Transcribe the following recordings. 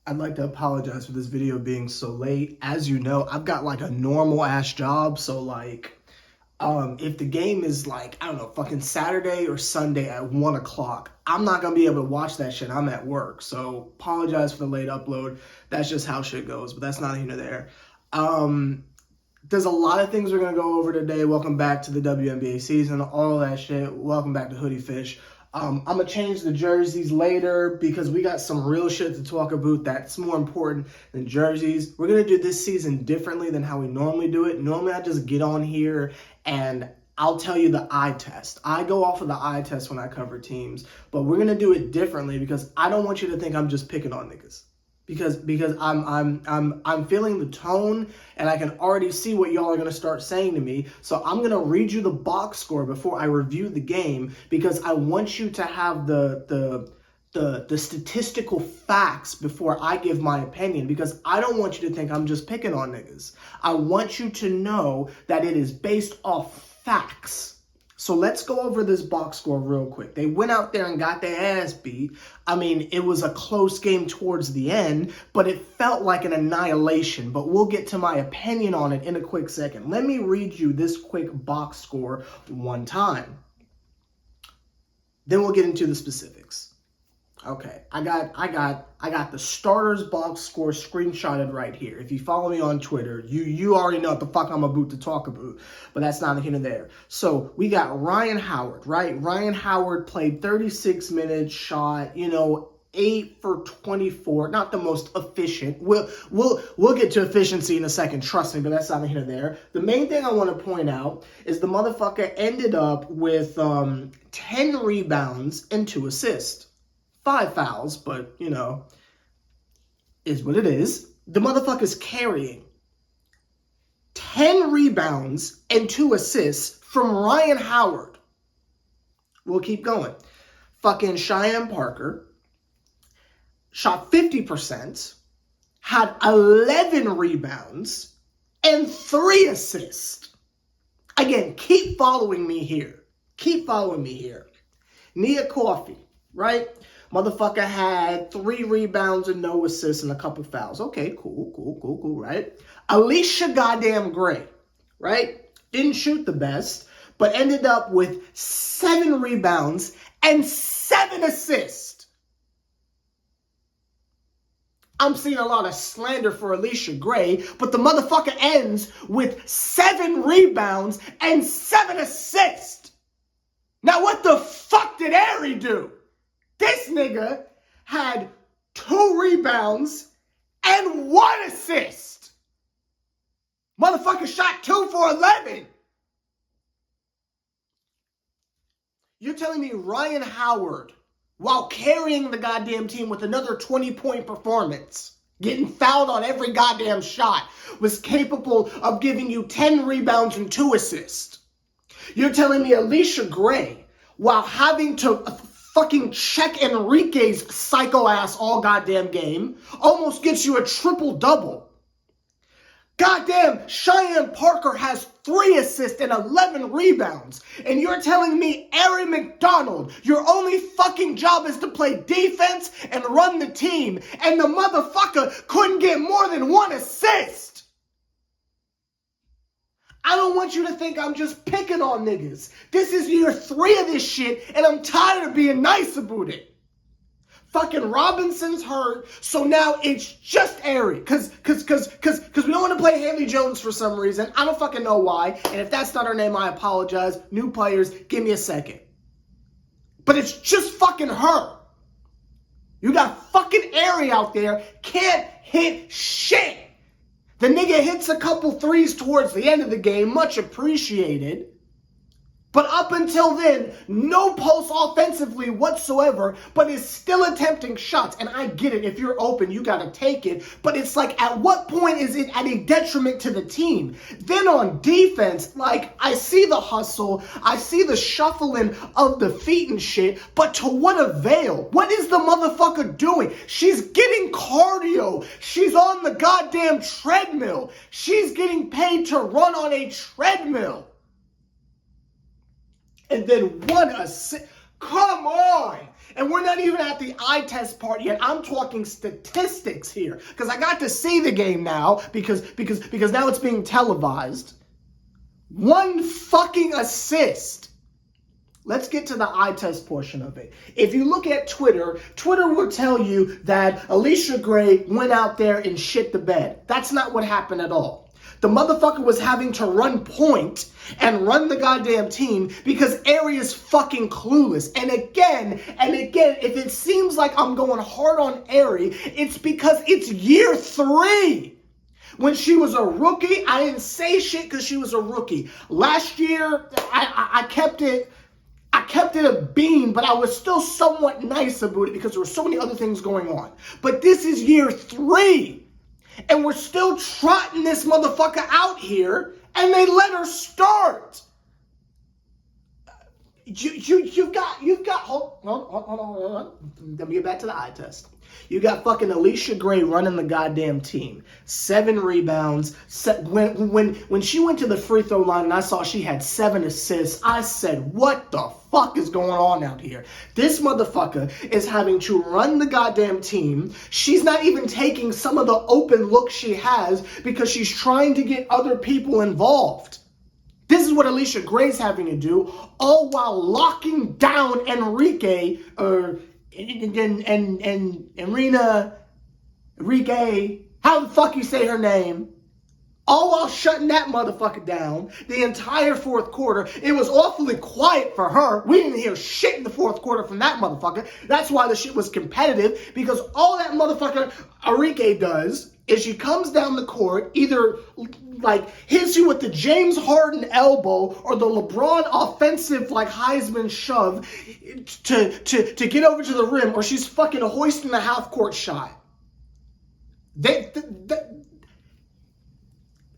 I'd like to apologize for this video being so late. As you know, I've got like a normal ass job, so like, if the game is like, I don't know, fucking Saturday or Sunday at 1 o'clock, I'm not gonna be able to watch that shit. I'm at work, so apologize for the late upload. That's just how shit goes, but that's not here nor there. There's a lot of things we're gonna go over today. Welcome back to the WNBA season, all that shit. Welcome back to Hoodie Fish. I'm gonna change the jerseys later because we got some real shit to talk about that's more important than jerseys. We're gonna do this season differently than how we normally do it. Normally I just get on here and I'll tell you the eye test. I go off of the eye test when I cover teams, but we're gonna do it differently because I don't want you to think I'm just picking on niggas. Because I'm feeling the tone and I can already see what y'all are gonna start saying to me. So I'm gonna read you the box score before I review the game because I want you to have the statistical facts before I give my opinion, because I don't want you to think I'm just picking on niggas. I want you to know that it is based off facts. So let's go over this box score real quick. They went out there and got their ass beat. I mean, it was a close game towards the end, but it felt like an annihilation. But we'll get to my opinion on it in a quick second. Let me read you this quick box score one time. Then we'll get into the specifics. Okay, I got the starters box score screenshotted right here. If you follow me on Twitter, you already know what the fuck I'm about to talk about, but that's not here and there. So we got Ryan Howard, right? Ryan Howard played 36 minutes, shot, 8 for 24. Not the most efficient. We'll get to efficiency in a second, trust me, but that's not here and there. The main thing I want to point out is the motherfucker ended up with 10 rebounds and 2 assists. 5 fouls, but, is what it is. The motherfucker's carrying 10 rebounds and 2 assists from Ryan Howard. We'll keep going. Fucking Cheyenne Parker shot 50%, had 11 rebounds, and 3 assists. Again, keep following me here. Keep following me here. Nia Coffey, right? Motherfucker had 3 rebounds and no assists and a couple fouls. Okay, cool, right? Allisha goddamn Gray, right? Didn't shoot the best, but ended up with 7 rebounds and 7 assists. I'm seeing a lot of slander for Allisha Gray, but the motherfucker ends with 7 rebounds and 7 assists. Now what the fuck did Ari do? This nigga had 2 rebounds and 1 assist. Motherfucker shot 2 for 11. You're telling me Ryan Howard, while carrying the goddamn team with another 20-point performance, getting fouled on every goddamn shot, was capable of giving you 10 rebounds and 2 assists? You're telling me Allisha Gray, while having to fucking check Enrique's psycho ass all goddamn game, almost gets you a triple-double? Goddamn, Cheyenne Parker has 3 assists and 11 rebounds. And you're telling me, Ari McDonald, your only fucking job is to play defense and run the team, and the motherfucker couldn't get more than 1 assist? I don't want you to think I'm just picking on niggas. This is year 3 of this shit, and I'm tired of being nice about it. Fucking Robinson's hurt, so now it's just Ari. Cause we don't want to play Haley Jones for some reason. I don't fucking know why. And if that's not her name, I apologize. New players, give me a second. But it's just fucking her. You got fucking Ari out there, can't hit shit. The nigga hits a couple threes towards the end of the game, much appreciated. But up until then, no pulse offensively whatsoever, but is still attempting shots. And I get it. If you're open, you got to take it. But it's like, at what point is it at a detriment to the team? Then on defense, like, I see the hustle. I see the shuffling of the feet and shit. But to what avail? What is the motherfucker doing? She's getting cardio. She's on the goddamn treadmill. She's getting paid to run on a treadmill. And then 1 assist. Come on. And we're not even at the eye test part yet. I'm talking statistics here. Because I got to see the game now because now it's being televised. 1 fucking assist. Let's get to the eye test portion of it. If you look at Twitter, Twitter will tell you that Allisha Gray went out there and shit the bed. That's not what happened at all. The motherfucker was having to run point and run the goddamn team because Aerie is fucking clueless. And again, if it seems like I'm going hard on Aerie, it's because it's year 3. When she was a rookie, I didn't say shit because she was a rookie. Last year, I kept it a bean, but I was still somewhat nice about it because there were so many other things going on. But this is year 3, and we're still trotting this motherfucker out here, and they let her start. You've got, hold on. Let me get back to the eye test. You got fucking Allisha Gray running the goddamn team. 7 rebounds. When she went to the free throw line and I saw she had 7 assists, I said, what the fuck is going on out here? This motherfucker is having to run the goddamn team. She's not even taking some of the open looks she has because she's trying to get other people involved. This is what Allisha Gray's having to do, all while locking down Enrique, Enrique, how the fuck you say her name, all while shutting that motherfucker down the entire fourth quarter. It was awfully quiet for her. We didn't hear shit in the fourth quarter from that motherfucker. That's why the shit was competitive, because all that motherfucker Enrique does is she comes down the court, either like hits you with the James Harden elbow or the LeBron offensive like Heisman shove to get over to the rim, or she's fucking hoisting a half court shot. They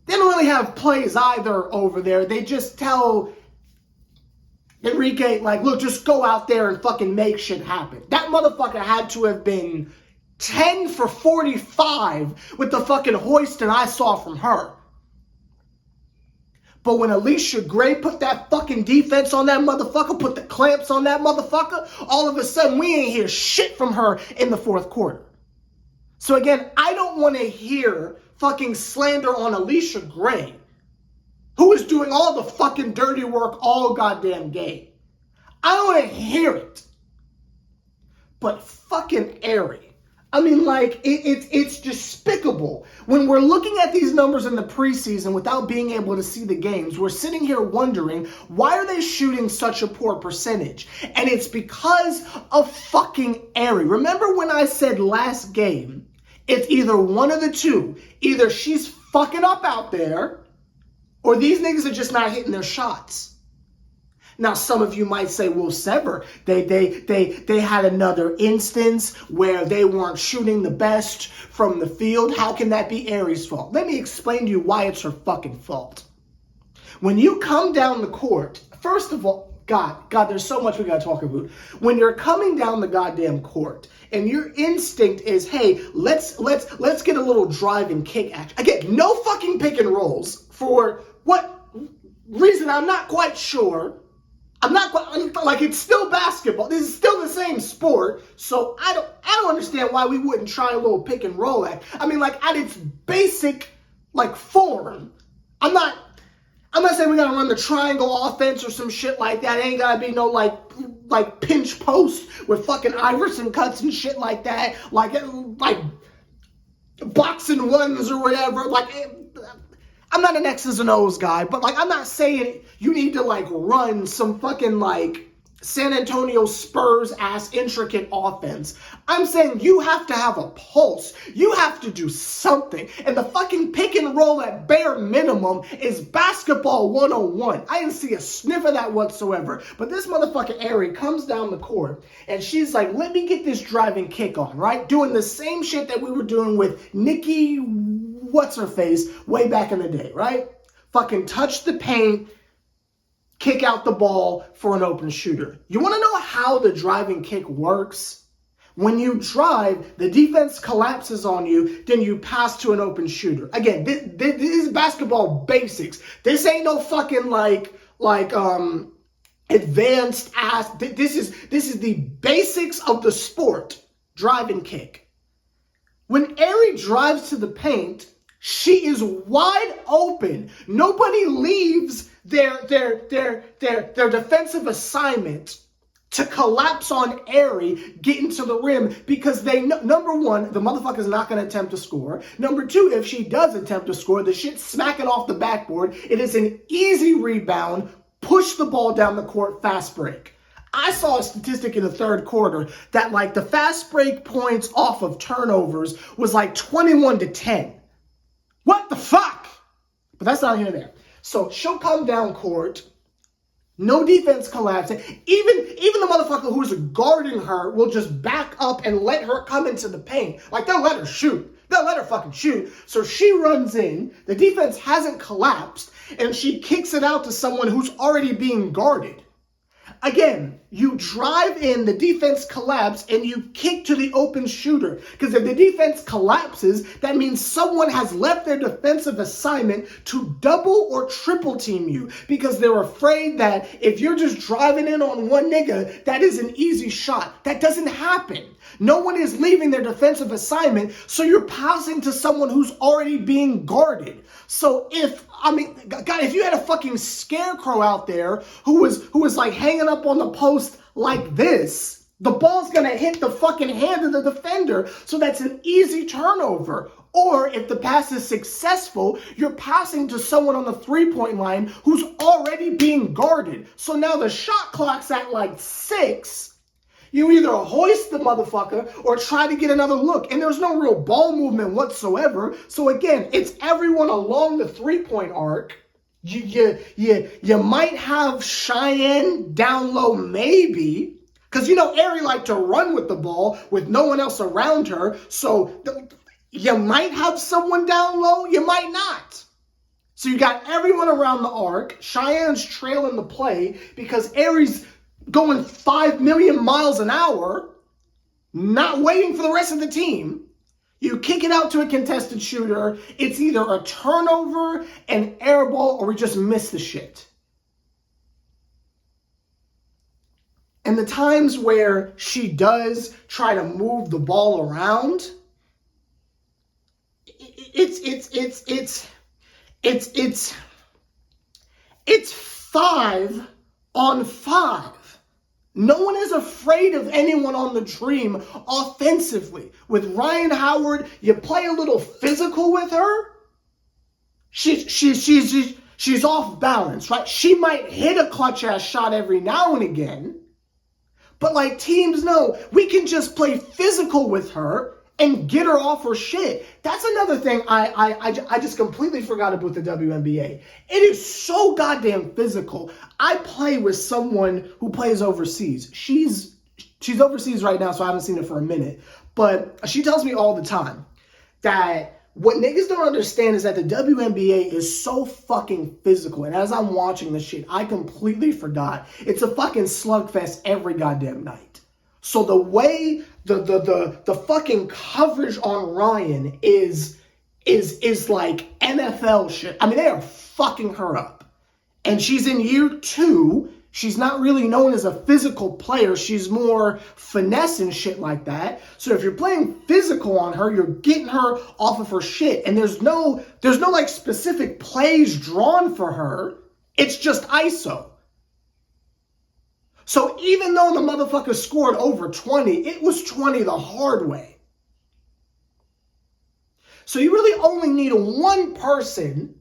don't really have plays either over there. They just tell Enrique, like, look, just go out there and fucking make shit happen. That motherfucker had to have been 10 for 45 with the fucking hoisting I saw from her. But when Allisha Gray put that fucking defense on that motherfucker, put the clamps on that motherfucker, all of a sudden we ain't hear shit from her in the fourth quarter. So again, I don't want to hear fucking slander on Allisha Gray, who is doing all the fucking dirty work all goddamn game. I don't want to hear it. But fucking Aerie. I mean, like, it's despicable. When we're looking at these numbers in the preseason without being able to see the games, we're sitting here wondering, why are they shooting such a poor percentage? And it's because of fucking Aerie. Remember when I said last game, it's either one of the two. Either she's fucking up out there, or these niggas are just not hitting their shots. Now, some of you might say, well, Sever, they had another instance where they weren't shooting the best from the field. How can that be Aerie's fault? Let me explain to you why it's her fucking fault. When you come down the court, first of all, God, there's so much we gotta talk about. When you're coming down the goddamn court and your instinct is, hey, let's get a little drive and kick action. Again, no fucking pick and rolls for what reason I'm not quite sure. I'm not quite, like, it's still basketball. This is still the same sport. So I don't understand why we wouldn't try a little pick and roll act. I mean, like, at its basic, like, form, I'm not saying we gotta run the triangle offense or some shit like that. It ain't gotta be no like pinch post with fucking Iverson cuts and shit like that. Like boxing ones or whatever. Like, I'm not an X's and O's guy, but like, I'm not saying you need to like run some fucking like San Antonio Spurs ass intricate offense. I'm saying you have to have a pulse. You have to do something. And the fucking pick and roll at bare minimum is basketball 101. I didn't see a sniff of that whatsoever. But this motherfucking Aerie comes down the court and she's like, let me get this driving kick on, right? Doing the same shit that we were doing with Nikki, what's her face, way back in the day, right? Fucking touch the paint, kick out the ball for an open shooter. You want to know how the driving kick works? When you drive, the defense collapses on you, then you pass to an open shooter. Again, this is basketball basics. This ain't no fucking like advanced ass. This is the basics of the sport. Drive and kick. When Aerie drives to the paint, she is wide open. Nobody leaves their defensive assignment to collapse on Aerie, get into the rim, because they know, number one, the motherfucker's not going to attempt to score. Number two, if she does attempt to score, the shit's smacking off the backboard. It is an easy rebound, push the ball down the court, fast break. I saw a statistic in the third quarter that like the fast break points off of turnovers was like 21-10. What the fuck? But that's not here and there. So she'll come down court, no defense collapsing. Even the motherfucker who's guarding her will just back up and let her come into the paint. Like they'll let her shoot. They'll let her fucking shoot. So she runs in, the defense hasn't collapsed, and she kicks it out to someone who's already being guarded. Again, you drive in, the defense collapse, and you kick to the open shooter. Because if the defense collapses, that means someone has left their defensive assignment to double or triple team you. Because they're afraid that if you're just driving in on one nigga, that is an easy shot. That doesn't happen. No one is leaving their defensive assignment, so you're passing to someone who's already being guarded. So if you had a fucking scarecrow out there who was like hanging up on the post like this, the ball's gonna hit the fucking hand of the defender, so that's an easy turnover. Or if the pass is successful, you're passing to someone on the three-point line who's already being guarded. So now the shot clock's at like 6. You either hoist the motherfucker or try to get another look. And there's no real ball movement whatsoever. So again, it's everyone along the three-point arc. You might have Cheyenne down low maybe. Because, Aerie liked to run with the ball with no one else around her. So you might have someone down low. You might not. So you got everyone around the arc. Cheyenne's trailing the play because Aerie's going 5 million miles an hour, not waiting for the rest of the team. You kick it out to a contested shooter. It's either a turnover, an air ball, or we just miss the shit. And the times where she does try to move the ball around, it's 5 on 5. No one is afraid of anyone on the Dream offensively. With Ryan Howard, you play a little physical with her. She's off balance, right? She might hit a clutch ass shot every now and again. But like teams know, we can just play physical with her and get her off her shit. That's another thing I just completely forgot about the WNBA. It is so goddamn physical. I play with someone who plays overseas. She's overseas right now, so I haven't seen her for a minute. But she tells me all the time that what niggas don't understand is that the WNBA is so fucking physical. And as I'm watching this shit, I completely forgot. It's a fucking slugfest every goddamn night. So the way the fucking coverage on Ryan is like NFL shit. I mean, they are fucking her up. And she's in year 2. She's not really known as a physical player. She's more finesse and shit like that. So if you're playing physical on her, you're getting her off of her shit. And there's no like specific plays drawn for her. It's just ISO. So even though the motherfucker scored over 20, it was 20 the hard way. So you really only need one person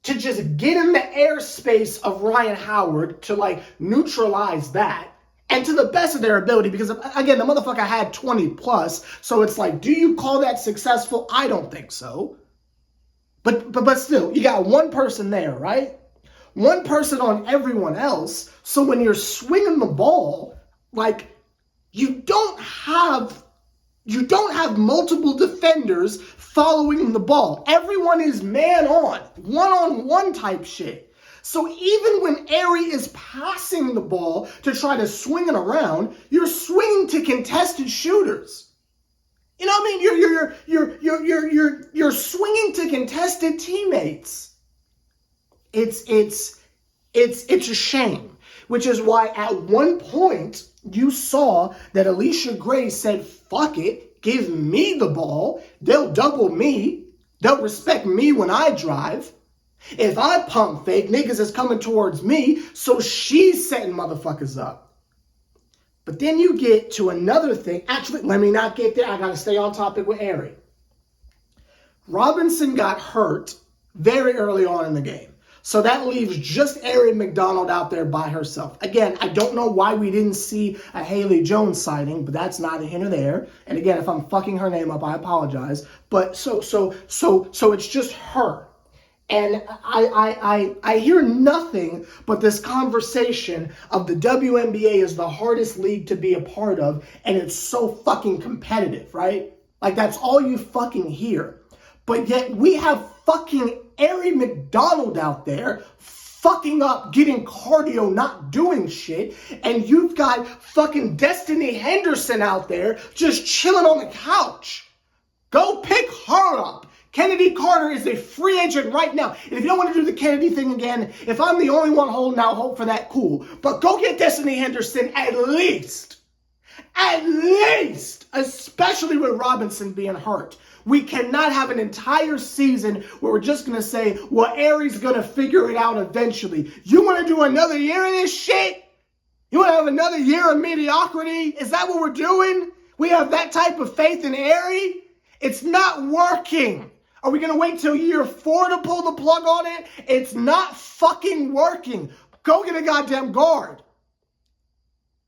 to just get in the airspace of Ryan Howard to like neutralize that. And to the best of their ability, because again, the motherfucker had 20 plus. So it's like, do you call that successful? I don't think so. But still, you got one person there, right? One person on everyone else. So when you're swinging the ball, like you don't have multiple defenders following the ball. Everyone is man on, one-on-one type shit. So even when Aerie is passing the ball to try to swing it around, you're swinging to contested shooters. You know what I mean? You're swinging to contested teammates. It's a shame. which is why at one point you saw that Allisha Gray said, fuck it, give me the ball. They'll double me. They'll respect me when I drive. If I pump fake, niggas is coming towards me, so she's setting motherfuckers up. But then you get to another thing. Actually, let me not get there. I got to stay on topic with Aerie. Robinson got hurt very early on in the game. So that leaves just Aerie McDonald out there by herself. Again, I don't know why we didn't see a Haley Jones sighting, but that's neither here nor there. And again, if I'm fucking her name up, I apologize. But so it's just her. And I hear nothing but this conversation of the WNBA is the hardest league to be a part of, and it's so fucking competitive, right? Like, that's all you fucking hear. But yet we have fucking Aerie McDonald out there fucking up, getting cardio, not doing shit. And you've got fucking Destiny Henderson out there just chilling on the couch. Go pick her up. Kennedy Carter is a free agent right now. And if you don't want to do the Kennedy thing again, if I'm the only one holding out hope for that, cool. But go get Destiny Henderson at least. At least. Especially with Robinson being hurt. We cannot have an entire season where we're just going to say, well, Aerie's going to figure it out eventually. You want to do another year of this shit? You want to have another year of mediocrity? Is that what we're doing? We have that type of faith in Aerie? It's not working. Are we going to wait till year 4 to pull the plug on it? It's not fucking working. Go get a goddamn guard.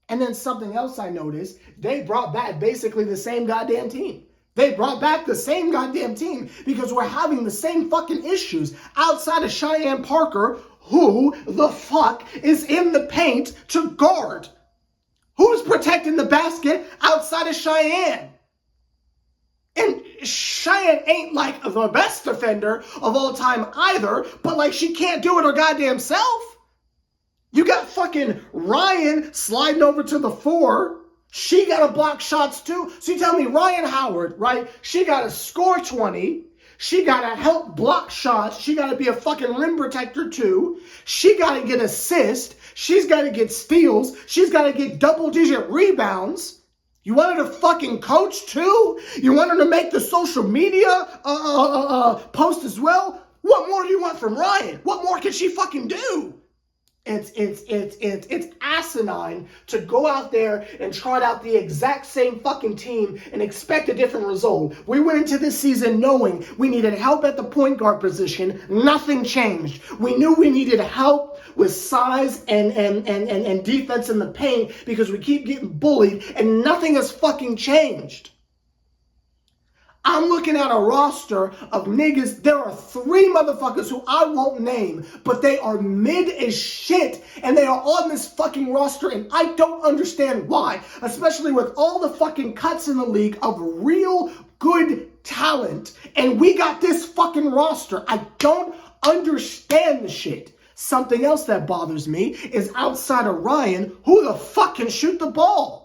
And then something else I noticed, they brought back basically the same goddamn team. They brought back the same goddamn team because we're having the same fucking issues outside of Cheyenne Parker. Who the fuck is in the paint to guard? Who's protecting the basket outside of Cheyenne? And Cheyenne ain't like the best defender of all time either, but like she can't do it her goddamn self. You got fucking Ryan sliding over to the 4. She got to block shots too. So you tell me Ryan Howard, right? She got to score 20. She got to help block shots. She got to be a fucking rim protector too. She got to get assists. She's got to get steals. She's got to get double-digit rebounds. You want her to fucking coach too? You want her to make the social media post as well? What more do you want from Ryan? What more can she fucking do? It's asinine to go out there and trot out the exact same fucking team and expect a different result. We went into this season knowing we needed help at the point guard position. Nothing changed. We knew we needed help with size and defense in the paint because we keep getting bullied and nothing has fucking changed. I'm looking at a roster of niggas. There are 3 motherfuckers who I won't name, but they are mid as shit, and they are on this fucking roster, and I don't understand why, especially with all the fucking cuts in the league of real good talent, and we got this fucking roster. I don't understand the shit. Something else that bothers me is outside of Ryan, who the fuck can shoot the ball?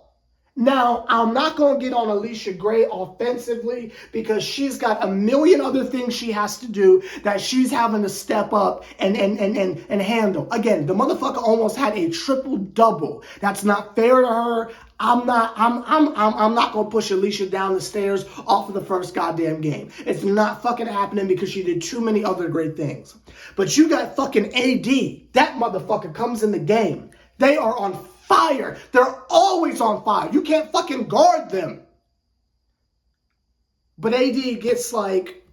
Now, I'm not going to get on Allisha Gray offensively because she's got a million other things she has to do that she's having to step up and handle. Again, the motherfucker almost had a triple-double. That's not fair to her. I'm not going to push Allisha down the stairs off of the first goddamn game. It's not fucking happening because she did too many other great things. But you got fucking AD. That motherfucker comes in the game. They are on fire. They're always on fire. You can't fucking guard them. But AD gets like,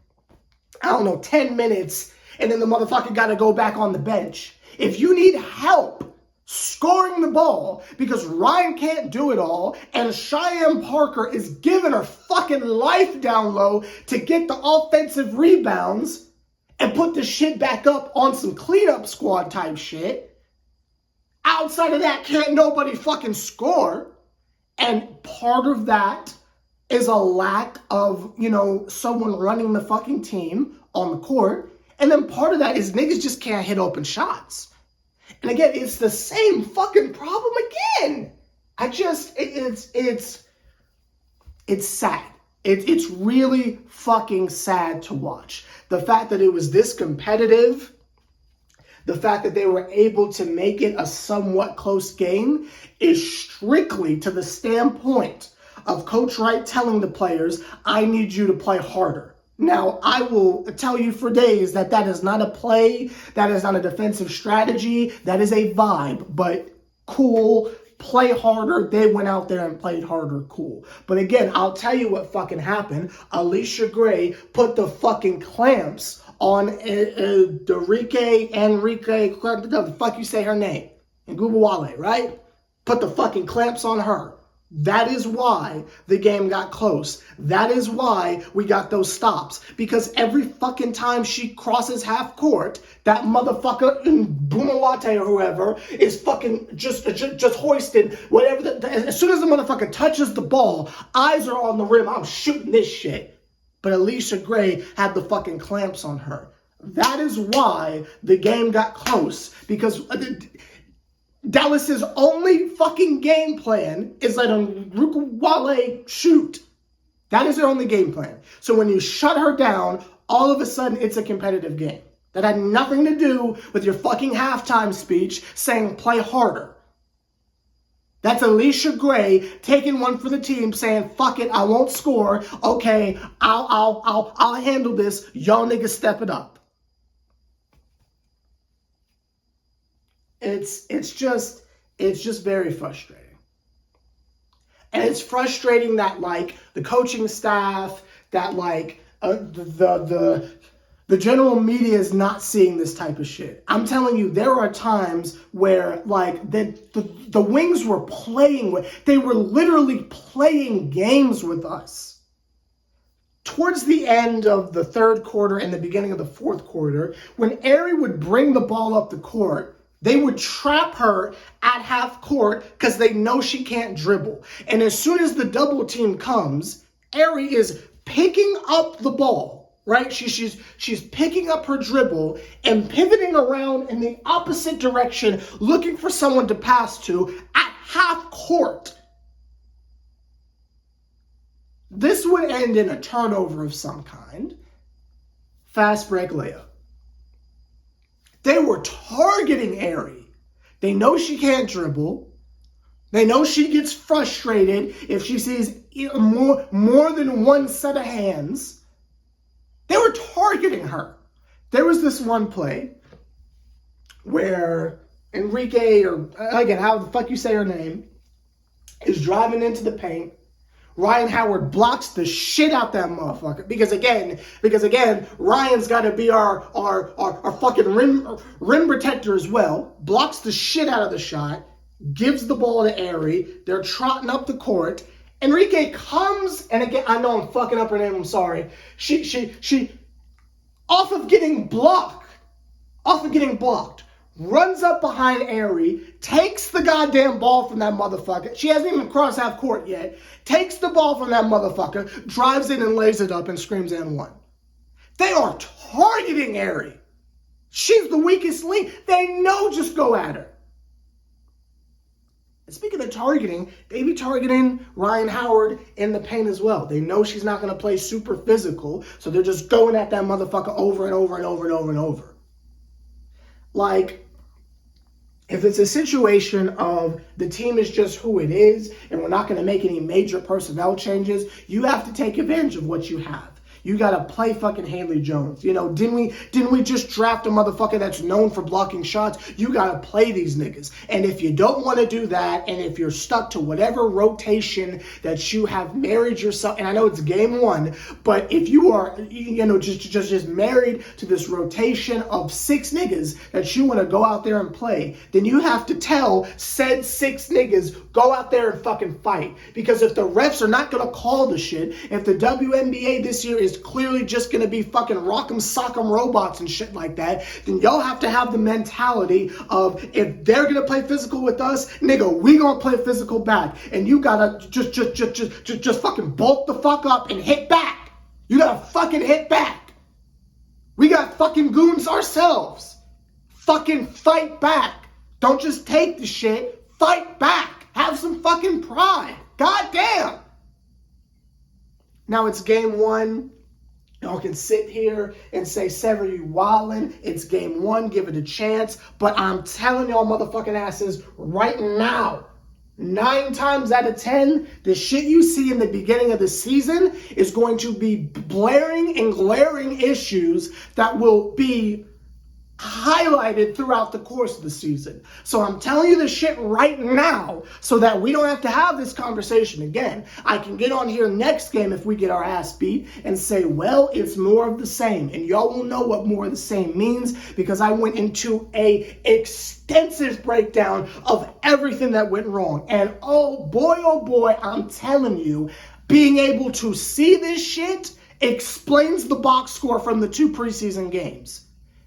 10 minutes, and then the motherfucker got to go back on the bench. If you need help scoring the ball because Ryan can't do it all, and Cheyenne Parker is giving her fucking life down low to get the offensive rebounds and put the shit back up on some cleanup squad type shit, outside of that, can't nobody fucking score. And part of that is a lack of, someone running the fucking team on the court. And then part of that is niggas just can't hit open shots. And again, it's the same fucking problem again. It's sad. It's really fucking sad to watch. The fact that it was this competitive, The fact that they were able to make it a somewhat close game is strictly to the standpoint of Coach Wright telling the players, I need you to play harder. Now, I will tell you for days that that is not a play, that is not a defensive strategy, that is a vibe, but cool, play harder. They went out there and played harder, cool. But again, I'll tell you what fucking happened. Allisha Gray put the fucking clamps on Enrique, what the fuck you say her name? And Wale, right? Put the fucking clamps on her. That is why the game got close. That is why we got those stops. Because every fucking time she crosses half court, that motherfucker, Boomawate or whoever, is fucking just hoisted. Whatever. As soon as the motherfucker touches the ball, eyes are on the rim. I'm shooting this shit. But Allisha Gray had the fucking clamps on her. That is why the game got close. Because Dallas's only fucking game plan is let Wale shoot. That is their only game plan. So when you shut her down, all of a sudden it's a competitive game. That had nothing to do with your fucking halftime speech saying play harder. That's Allisha Gray taking one for the team, saying "fuck it, I won't score. Okay, I'll handle this. Y'all niggas step it up." It's just very frustrating, and it's frustrating that like the coaching staff, that like the general media is not seeing this type of shit. I'm telling you, there are times where like the Wings were they were literally playing games with us. Towards the end of the third quarter and the beginning of the fourth quarter, when Aerie would bring the ball up the court, they would trap her at half court because they know she can't dribble. And as soon as the double team comes, Aerie is picking up the ball, right? She's picking up her dribble and pivoting around in the opposite direction, looking for someone to pass to at half court. This would end in a turnover of some kind. Fast break layup. They were targeting Aerie. They know she can't dribble. They know she gets frustrated if she sees more than one set of hands. They were targeting her. There was this one play where Enrique, or again, how the fuck you say her name, is driving into the paint. Ryan Howard blocks the shit out that motherfucker. Because again, Ryan's got to be our fucking rim protector as well. Blocks the shit out of the shot. Gives the ball to Aerie. They're trotting up the court. Enrique comes, and again, I know I'm fucking up her name, I'm sorry. She off of getting blocked, runs up behind Aerie, takes the goddamn ball from that motherfucker. She hasn't even crossed half court yet. Takes the ball from that motherfucker, drives in and lays it up and screams and one. They are targeting Aerie. She's the weakest link. They know just go at her. And speaking of targeting, they be targeting Ryan Howard in the paint as well. They know she's not going to play super physical, so they're just going at that motherfucker over and over and over and over and over. Like, if it's a situation of the team is just who it is and we're not going to make any major personnel changes, you have to take advantage of what you have. You got to play fucking Haley Jones. You know, didn't we just draft a motherfucker that's known for blocking shots? You got to play these niggas. And if you don't want to do that, and if you're stuck to whatever rotation that you have married yourself, and I know it's game one, but if you are, just married to this rotation of 6 niggas that you want to go out there and play, then you have to tell said 6 niggas, go out there and fucking fight. Because if the refs are not going to call the shit, if the WNBA this year is clearly just going to be fucking rock'em sock'em robots and shit like that, then y'all have to have the mentality of, if they're going to play physical with us, nigga, we going to play physical back. And you got to just fucking bulk the fuck up and hit back. You got to fucking hit back. We got fucking goons ourselves. Fucking fight back. Don't just take the shit. Fight back. Have some fucking pride. God damn. Now it's game one. Y'all can sit here and say, Sever, you wildin'. It's game one. Give it a chance. But I'm telling y'all motherfucking asses right now, 9 times out of 10, the shit you see in the beginning of the season is going to be blaring and glaring issues that will be highlighted throughout the course of the season. So I'm telling you this shit right now so that we don't have to have this conversation again. I can get on here next game if we get our ass beat and say, well, it's more of the same. And y'all will know what more of the same means because I went into a extensive breakdown of everything that went wrong. And oh boy, I'm telling you, being able to see this shit explains the box score from the 2 preseason games.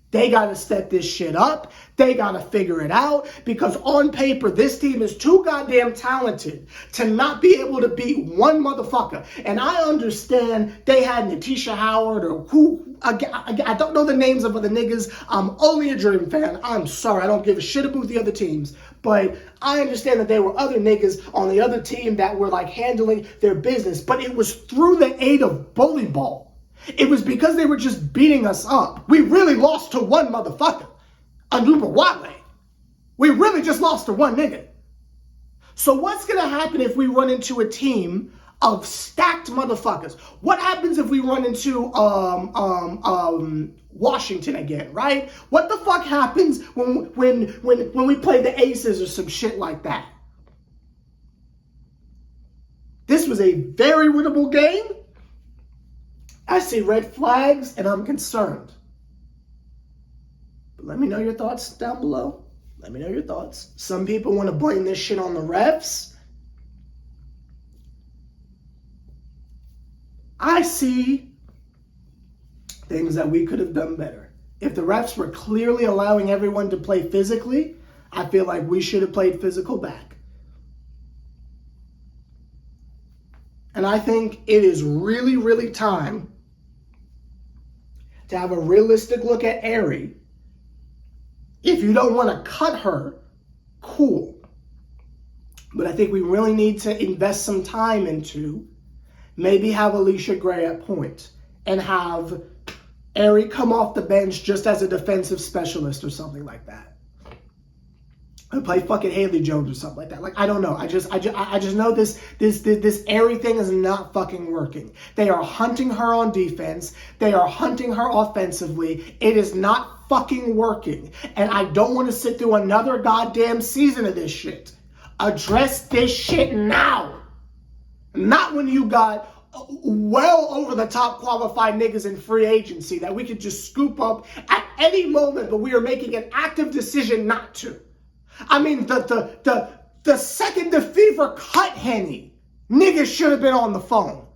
They got to step this shit up. They got to figure it out because on paper, this team is too goddamn talented to not be able to beat one motherfucker. And I understand they had Natisha Howard or who, I don't know the names of the niggas. I'm only a Dream fan. I'm sorry. I don't give a shit about the other teams. But I understand that there were other niggas on the other team that were like handling their business. But it was through the aid of bully ball. It was because they were just beating us up. We really lost to one motherfucker, Anuba Wale. We really just lost to one nigga. So what's going to happen if we run into a team of stacked motherfuckers? What happens if we run into Washington again, right? What the fuck happens when we play the Aces or some shit like that? This was a very winnable game. I see red flags and I'm concerned. But let me know your thoughts down below. Let me know your thoughts. Some people want to blame this shit on the refs. I see things that we could have done better. If the refs were clearly allowing everyone to play physically, I feel like we should have played physical back. And I think it is really, really time to have a realistic look at Ari. If you don't want to cut her, cool. But I think we really need to invest some time into maybe have Allisha Gray at point and have Ari come off the bench just as a defensive specialist or something like that. And play fucking Haley Jones or something like that. Like, I don't know. I just know this Ari thing is not fucking working. They are hunting her on defense. They are hunting her offensively. It is not fucking working. And I don't want to sit through another goddamn season of this shit. Address this shit now. Not when you got well over the top qualified niggas in free agency that we could just scoop up at any moment, but we are making an active decision not to. I mean, the second the fever cut Henny, niggas should have been on the phone.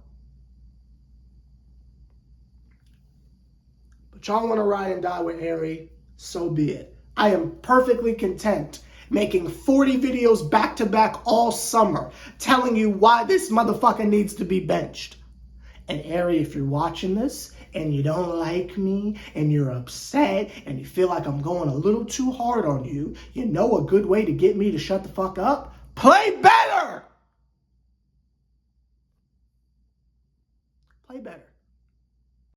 But y'all want to ride and die with Ari, so be it. I am perfectly content making 40 videos back to back all summer, telling you why this motherfucker needs to be benched. And Ari, if you're watching this, and you don't like me, and you're upset, and you feel like I'm going a little too hard on you, you know a good way to get me to shut the fuck up? Play better! Play better.